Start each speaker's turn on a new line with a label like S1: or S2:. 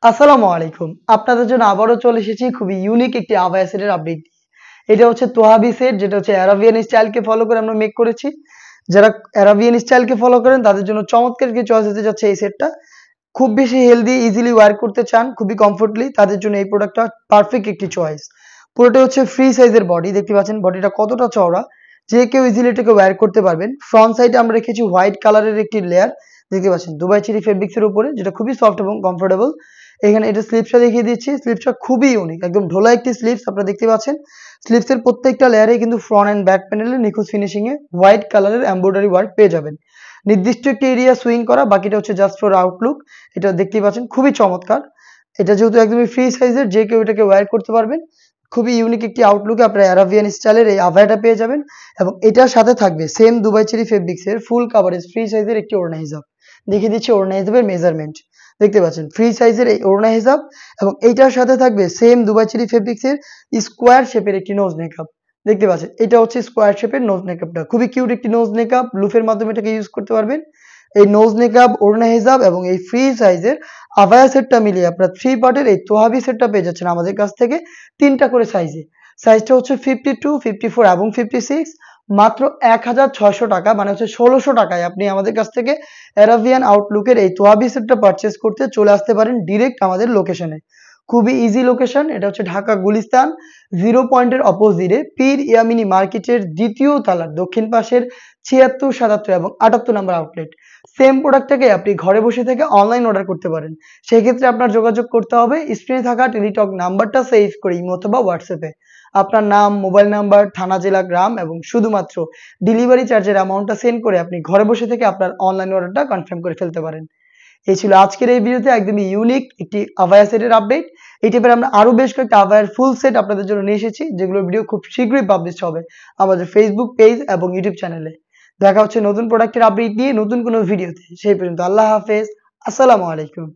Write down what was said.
S1: আসসালামু আলাইকুম। আপনাদের জন্য আবারও চলে এসেছি খুবই ইউনিক একটি আবায়া সেটের আপডেট নিয়ে। এটা হচ্ছে তোহাবি সেট, যেটা হচ্ছে অ্যারাবিয়ান স্টাইলকে ফলো করে আমরা মেক করেছি। যারা অ্যারাবিয়ান স্টাইলকে ফলো করেন তাদের জন্য চমৎকার একটি চয়েস হতে যাচ্ছে এই সেটটা। খুব বেশি হেলদি, ইজিলি ওয়্যার করতে চান খুবই কমফোর্টলি, তাদের জন্য এই প্রোডাক্টটা পারফেক্ট একটি চয়েস। পুরোটা হচ্ছে ফ্রি সাইজের বডি, দেখতে পাচ্ছেন বডিটা কতটা চওড়া, যে কেউ ইজিলি এটাকে ওয়্যার করতে পারবেন। ফ্রন্ট সাইডে আমরা রেখেছি হোয়াইট কালারের একটি লেয়ার, দেখতে পাচ্ছেন দুবাই চেরি ফেব্রিক্সের উপরে, যেটা খুবই সফট এবং কমফোর্টেবল। এখানে এটা স্লিপসটা দেখিয়ে দিচ্ছি, স্লিপসটা খুবই ইউনিক, একদম ঢোলা একটি স্লিপস আপনারা দেখতে পাচ্ছেন। স্লিপসের প্রত্যেকটা লেয়ারে কিন্তু ফ্রন্ট অ্যান্ড ব্যাক প্যানেলে নিখুঁত ফিনিশিং এ হোয়াইট কালারের এমব্রয়ডারি ওয়ার্ক পেয়ে যাবেন। নির্দিষ্ট একটি এরিয়া সুইং করা, বাকিটা হচ্ছে জাস্ট ফর আউটলুক। এটা দেখতেই পাচ্ছেন খুবই চমৎকার। এটা যেহেতু একদমই ফ্রি সাইজের, যে কেউ এটাকে ওয়্যার করতে পারবেন। খুবই ইউনিক একটি আউটলুকে আপনারা অ্যারাবিয়ান স্টাইলের এই আভায়াটা পেয়ে যাবেন। এবং এটার সাথে থাকবে সেম দুবাই চেরি ফেব্রিক্সের ফুল কাভারেজ ফ্রি সাইজের একটি ওড়না হিজাব। দেখিয়ে দিচ্ছি ওড়না হিজাবের মেজারমেন্ট, দেখতে পাচ্ছেন ফ্রি সাইজের এই ওড়না হিজাব। এবং এইটার সাথে থাকবে সেম দুবাই চেরি ফেব্রিক্সের স্কোয়ার শেপের একটি নোজ মেকআপ, দেখতে পাচ্ছেন এটা হচ্ছে স্কোয়ার শেপের নোজ মেকআপটা, খুবই কিউট একটি নোজ মেকআপ। লুফের মাধ্যমে এটাকে ইউজ করতে পারবেন। এই নোজ মেকআপ, ওড়না হিজাব এবং এই ফ্রি সাইজের আভায়া সেটটা মিলিয়ে আপনার 3 পার্টের এই তোহাবি সেটটা পেয়ে যাচ্ছেন আমাদের কাছ থেকে 3টা করে সাইজে। সাইজটা হচ্ছে 52, 54 এবং 56। মাত্র ১,৬০০ টাকা, মানে হচ্ছে ১৬০০ টাকায় আপনি আমাদের কাছ থেকে অ্যারাবিয়ান আউটলুকের এই তোহাবি সেটটা পারচেজ করতে চলে আসতে পারেন ডিরেক্ট আমাদের লোকেশনে। খুবই ইজি লোকেশন, এটা হচ্ছে ঢাকা গুলিস্তান 0 পয়েন্টের অপোজিটে পীর ইয়ামিনী মার্কেটের ২য় তলার দক্ষিণ পাশের ৭৬, ৭৭ এবং ৭৮ নম্বর আউটলেট। সেম প্রোডাক্টটাকে আপনি ঘরে বসে থেকে অনলাইন অর্ডার করতে পারেন। সেক্ষেত্রে আপনার যোগাযোগ করতে হবে স্ক্রিনে থাকা টেলিটক নাম্বারটা সেভ করে ইমো অথবা হোয়াটসঅ্যাপে। আপনার নাম, মোবাইল নাম্বার, থানা, জেলা, গ্রাম এবং শুধুমাত্র ডেলিভারি চার্জের অ্যামাউন্টটা সেন্ড করে আপনি ঘরে বসে থেকে আপনার অনলাইন অর্ডারটা কনফার্ম করে ফেলতে পারেন। এই ছিল আজকের এই ভিডিওতে একদমই ইউনিক একটি আভায়া সেটের আপডেট। এই টাইপের আমরা আরো বেশ কয়েকটা আভায়ার ফুল সেট আপনাদের জন্য নিয়ে এসেছি, যেগুলোর ভিডিও খুব শীঘ্রই পাবলিশ হবে আমাদের ফেসবুক পেজ এবং ইউটিউব চ্যানেলে। দেখা হচ্ছে নতুন প্রোডাক্টের আপডেট নিয়ে নতুন কোনো ভিডিওতে। সেই পর্যন্ত আল্লাহ হাফেজ, আসসালামু আলাইকুম।